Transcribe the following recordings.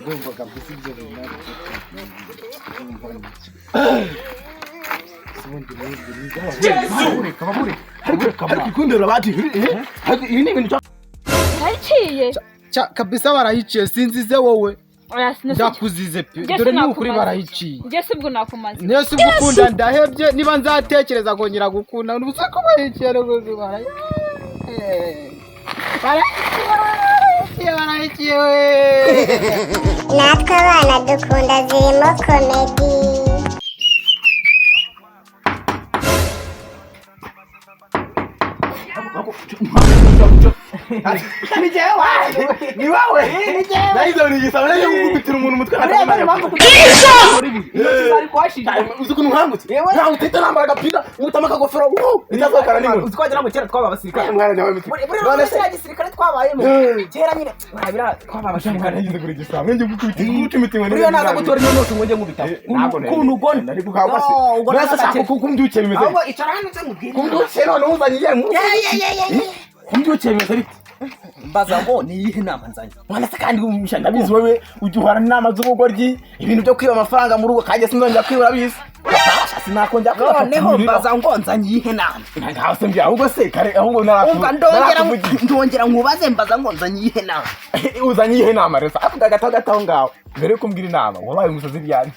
urumva kabisa ibyo runaka ikundira bati iyi ni ibintu Bariciye kabisa barayiciye sinzize wowe ndakuzize pe dore ni ukuri barayiciye njye sibwo nakumaze nese gukunda ndahebye niba nzatekereza kongera gukunda ubusa ko bariciye rwose barayiciye natwe abana dukunda zirimo komedi. ni wawe nahizo ni gisabana cyo gukubitira umuntu umutwe uzi kuntu nkangutse ntawe utita nambara agapira umutama akagofero itazokana n'inkoni utwagira ngo kera twaba abasirikare umwana nyawe mitwe none se gisirikare twabayemo kera nyine urabira twaba abasirikare nahize kuri gisabana cyo gukubitira umutima imwe uriyo naza gutora inyonoto ngo nge ngubita ukuntu ugona ari gukaba se nasa shaka kumbyuke bimeze ahubwo icara hano nze mubwire kumbyuke none uzanye kumbyuke bimeze ariko mbaza ngo ni iyihe nama nzanye mwana se kandi umusha ndabizi wowe ujuhara inama z'ubugoryi ibintu byo kwiba amafaranga mu rugo kaje sinzongera kwibura bizi sinakongera kwibura noneho mbaza ngo nzanye iyihe nama ntaho se mbya ahubwo se kare ahubwo ndongera nkubaze mbaza ngo nzanye iyihe nama uzanye iyihe nama rero avuga gataho ngaho mbere yo kumbwira inama wabaye umusazi byane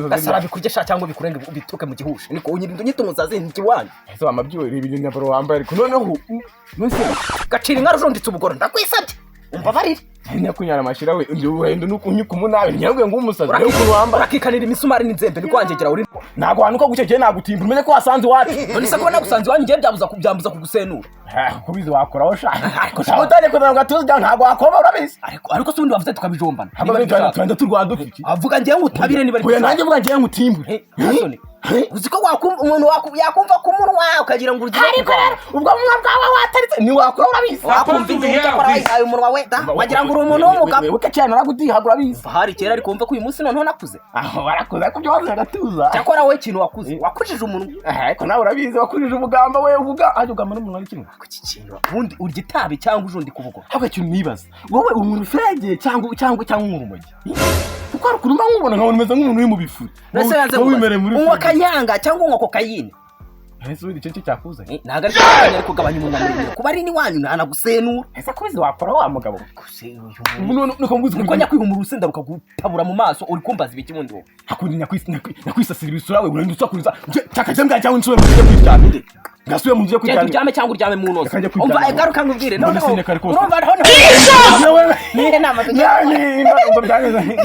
gasara bikurya cyangwa bikurenge bituke mu gihusha niko unyita umusazi ntikiwanye ese wamabyiwe ibintu nyabaro wambaye ariko noneho nose gacira inka rujunditse ubugoro ndakwisabye umva barire nyakunyara amashira we ngiye uhenda nukunyuka umunabe nyabwe ngo umusazi rero ukuntu wambaye rakikanira imisumari n'inzembe niko wangegera uri nago hanuka gucekeye nagutimba umenye ko wasanze wacu none se ko nagusanze wanyu ngiye byambuza kugusenura kubizi wakoraho shaka ariko shaho utane ko gatuza cyangwa ntago wakoma urabizi ariko se undi wavuze tukabijombana twenda turwa dufiki avuga ngiye ngutabire niba ari nanjye vuga ngiye ngutimbe uzi ko umuntu yakumva ku munwa ukagira ngo urugire ariko ubwo munwa bwawe wataritse ni wakora urabizi wakumva igihe cyakora wayihaye umunwa we wagira ngo uri umuntu w'umugabo we cyane naragudihagura bizi hari kera ariko umva ko uyu munsi noneho nakuze aho barakuze ariko byo wavuze gatuza cyakora wowe ikintu wakuze wakujije umunwa ariko nawe urabizi wakujije umugamba we uvuga aje ugamba n'umunwa ari kimwe ku kintu ubundi urya itabi cyangwa ujundi kuvuga haba cyo nibaza wowe umuntu frege cyangwa umurumogi kuko ari kurumba nkubona nkabona umeze nk'umuntu uri mu bifuri unywa kanyanga cyangwa unywa kokayine ese uri cyo cyakuze ntago ari cyane ariko gabanya umunwa muremure kuba ari ni wanyu ntanagusenura ese kubizi wakora wa mugabo nuko nguzi ko nyakwihumura urusenda rukagutabura mu maso uri kumbaza ibiki mundi wowe hakundi nyakwisasira ibisura we urenda usakuriza cyakaje mbwa cyangwa insure mu gihe kwiryana inde ngasuye mu gihe kwiryana uryame cyangwa uryame mu noze umva egaruka ngubwire none urumva hano nihe nama ngo byageze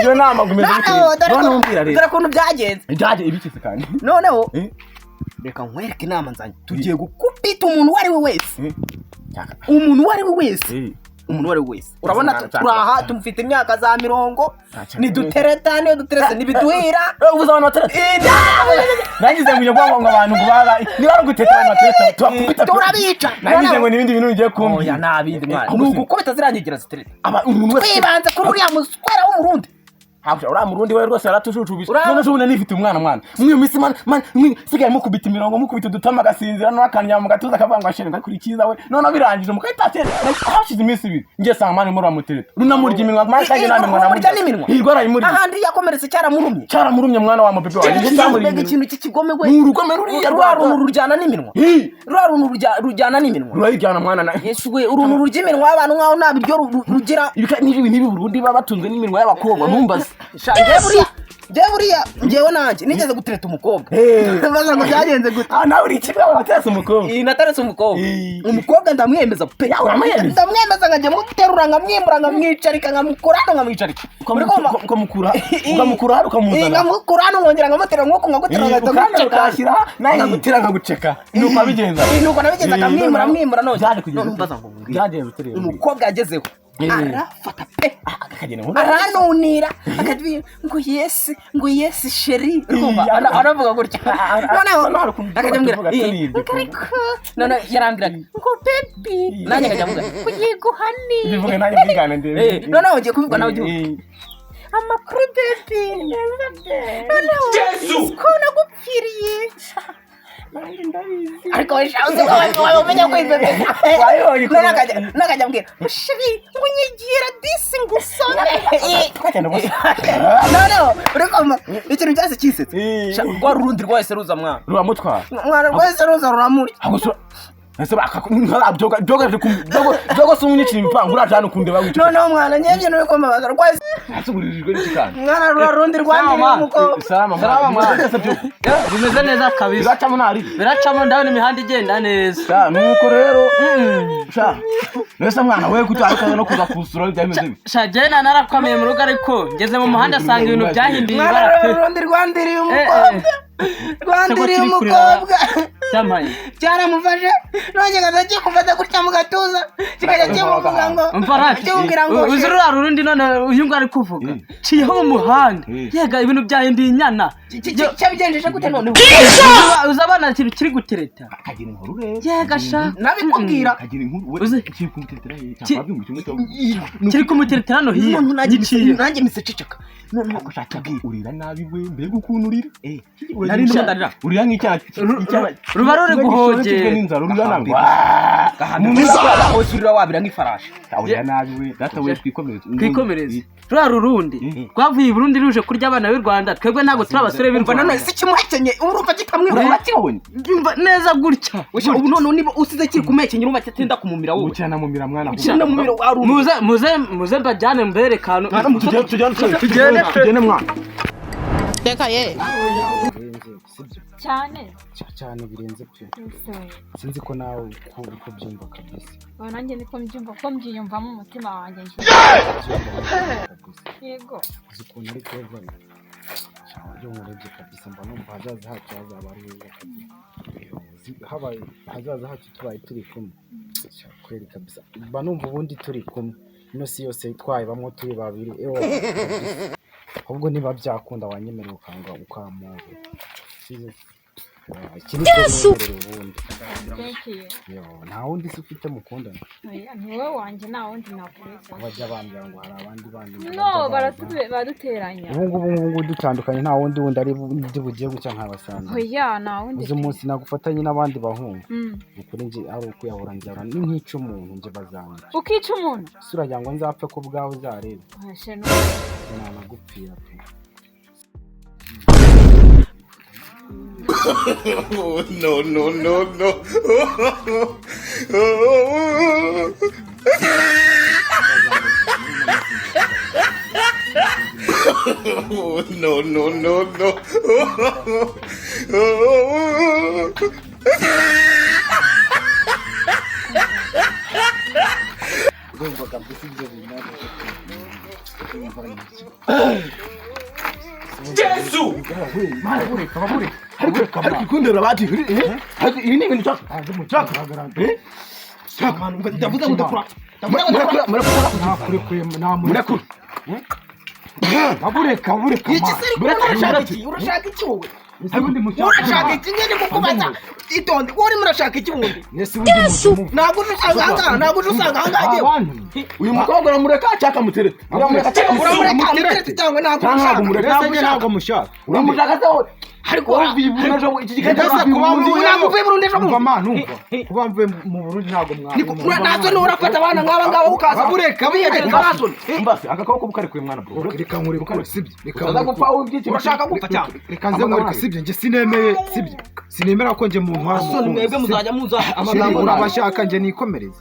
iyo nama gumeze none umbwira rero dore kuntu byagenze ibikise kandi noneho reka nkwereke inama nzanye tugiye gukubita umuntu uwo ari we wese umuntu uwo ari we wese urabona turaha tumufite imyaka za 20 nidutereta niyo duterese nibiduhira ubuza abantu batereta nagize ngo ngo abantu ngubara niba ari guteta abantu batereta twakubita turabica nagize ngo nibindi bintu ngiye kumva oya nabindi mwana nuko kubita zirangigira zitereta umuntu wese twibanze kuri uriya muswera w'umurundi ura murundi we rwose yaratushujubisha none jubuna nifite umwana mwe misi man sigaye mukubita imirongo mukubita dutama gasinzira no akanya mu gatuza kavanga ashenga kuri kiza we none birangije mukayita hashize imisi ibiri ngiye sanga mani muri amutereta runamurya iminwa mwana kaje nane mwana murya n'iminwa hirwara imuri ahandi yakomeretse cyaramurumye mwana wa mubebe wanjye cyamurye ikintu cy'ikigome we urugome ruriya rwarunu rujyana n'iminwa rwarunu rujyana n'iminwa rurayijyana mwana na yesu we urunu rujya iminwa abantu nkaho nabiryo rugira nibi Burundi baba batunzwe n'iminwa y'abakobwa numbaze ngewe nanjye nigeze gutereta umukobwa baza ngo byagenze gute nawe uri ikipe wateretse umukobwa nateretse umukobwa ndamwemeza pe ndamwemeza nkajya muterura nkamwimura nkamwicarika nkamwicarika ukamukura hano ukamuzana nkamukura hano nkongera nkamutera nk'uko nkagutera ukashyira nawe nkagutera nkaguceka nuko abigenza nkamwimura none byagenze utereye umukobwa yagezeho arafata pe aranunira akadwi ngo yesi sheri aravuga gutya noneho akajya mbwira none yarambwiraga ngo baby nanjye akajya mvuga yego hani bivuga nanjye mbigana ndebe noneho ugiye kuvuga nawe ugiye amakuru baby noneho ko nagupfiriye ariko wishaze wamenya kwibebe nakajya mbwira shiri ngo nyigira disi ngusone no urikoma ikintu cyase kisetse rwa rurundi rwese ruza mwana mwana rwese ruza ruramuri ese jogo sumunyica impangu urajana kunde bawica no mwana nyevye no bikoma baza rwese asuburijwe n'ikikanda mwana rurundi rwandi umuko salama mwana bimeze neza kabisa biracamo nari biracamo ndabona imihanda igenda neza nuko rero sha nese mwana we kutarika no kuza kusura byameze bi sha jena narakwamiye mu rugo ariko ngeze mu muhanda asanga ibintu byahinduye ibara rurundi rwandiri umukobwa rwandiri umukobwa cyamaye cyaramufashe none gazagiye kufata gutya mu gatuza kikajya kimuvuga ngo kimubwira ngo uzurura rurundi none uyu ngo ari kuvuga ciyeho mu muhanda yega ibintu byahinduye inyana cyabigenjeje gute none uzabana kiri gutereta akagira inkuru rero yega sha nabikubwira akagira inkuru we kiri kumutetera cyangwa mu cyumwe kiri kumutetera no hiye nagiciye nanjye mise cicaka none ushaka urira nabi we mbega ukuntu urira nari ndarira urira nk'icyaha ruba ruri guhoje n'inzara urira nango mu minsi aho surira wabira nk'ifarashi urira nabi we data we twikomereze rura rurundi rwavuye i Burundi ruje kurya abana b'u Rwanda twebwe ntago turi abasore b'u Rwanda none si kimuhekenye urumva kikamwe urakibonye umva neza gutya ubu none niba usize kiri kumekenye urumva cyatenda kumumira wowe ucyana mumira mwana cyana mumira warumva muze mbajyane mberekano tugende mwana teka ye cyane birenze byo sinzi ko nawe uko byumva kabisa nanjye niko mbyumva ko mbyiyumvamo umutima wanjye yego uzi ukuntu ari kubabona iyo murebye kabisa mba numva hazaza hacu hazaba ari heza kabisa hazaza hacu tubaye turi kumwe kweri kabisa mba numva ubundi turi kumwe ino si yose twayibamo turi babiri ahubwo niba byakunda wanyemerera ukanga ukamura Yesu nta wundi se ufite mukundana ni wowe wanjye nta wundi nakureka bajya bambwira ngo hari abandi bandi no baduteranya ubu dutandukanye nta wundi ari bugiye gucya nk'abasanzwe oya nta wundi uzi umunsi nagufatanye n'abandi bahungu ukuri nje ari ukuyahura njyara ni nk'ica umuntu nje bazanga ukica umuntu sura yango nzapfe ko bwawe uzareba asheno nagupfira pe Oh, no. Oh, no. Yesu mara bureka ariko ikundira bati ariko iyi ni ibintu cyaka man ndavuga ngo ndakura murakura babureka urashaka iki wowe urashaka iki nyine kukubaza itonde wowe murashaka iki wundi Yesu ntabwo usanga ahangaha uyu mukobwa uramureka cyaka muterete uramureka cyangwa ntabwo mushaka uramushaka se wowe ariko wabibuna jo iki gikenda kubavuye Burundi ejo kuba mvuye mu Burundi ntabwo nazo nurafata abana nk'aba ngaba ukaza bureka mbase akakoko bukarekuye mwana bro reka nkure sibyo reka gupfa ubyiki urashaka gupfa cyangwa reka nze nkore sibyo nje sinemeye sibyo sinemera ko nje mu ntwaro asoni mwebwe muzajya muza amagambo urabashaka nje nikomereze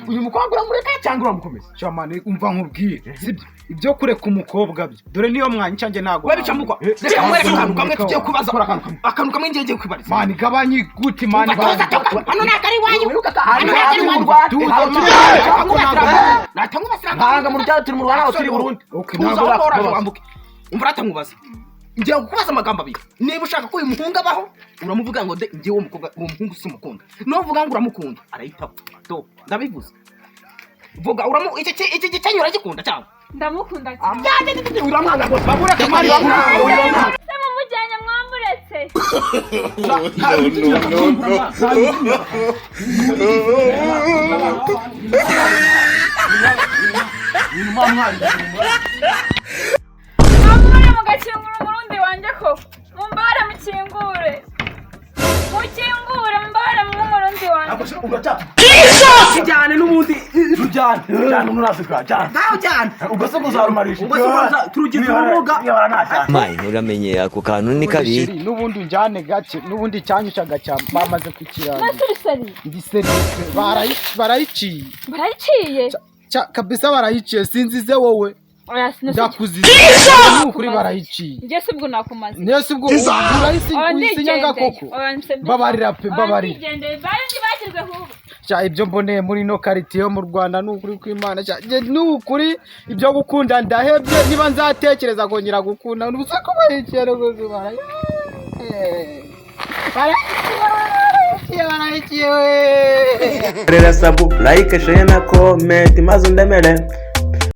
uyu mukobwa uramureka cyangwa uramukomeza chamane umva nkubwire sibyo ibyo kureka umukobwa byo dore niyo mwanya cyanjye nago wabicamukwa reka mwereka akantu kamwe tugiye kubaza akantu kamwe ngiye kwibariza mani gabanyi guti mani hano nakari wanyu natanga mu ryaro turi mu Rwanda turi Burundi umva ratangubaza ngiye kukubaza amagambo abiri niba ushaka ko uyu muhungu abaho uramuvuga ngo ngiye uwo mukobwa uwo muhungu simukunda novuga ngo uramukunda arahita to ndabivuze vuga iki gicanyo uragikunda cyangwa ndamukunda cyane uramwanga ngo babura kamari mujyanye mwamuretse no amure mugakingura Umurundi wanjye ko jana jana unurasuka jana nawe jana ubwo se kuzarumarisha ubwo se turugize ubumuga mayi uramenye ako kantu ni kabi n'ubundi njyane gake n'ubundi cyanyuca gacyama bamaze kukirangira Masuri. ndi serivisi barayiciye Barayiciye. kabisa barayiciye sinzize wowe Oya sinose. ndakuzize n'ukuri barayiciye Nje sibwo nakumaze. nese ubwo urayisinya koko babarira pe babarira Ndigendeye bari bagirwe hubu. cya ibyo mboneye muri no karite yo mu Rwanda n'ukuri kw'Imana cya n'ukuri ibyo gukunda ndahebye niba nzatekereza kongera gukunda n'ubusa ko barayiciye rwose rera sabu like share na comment maze undemere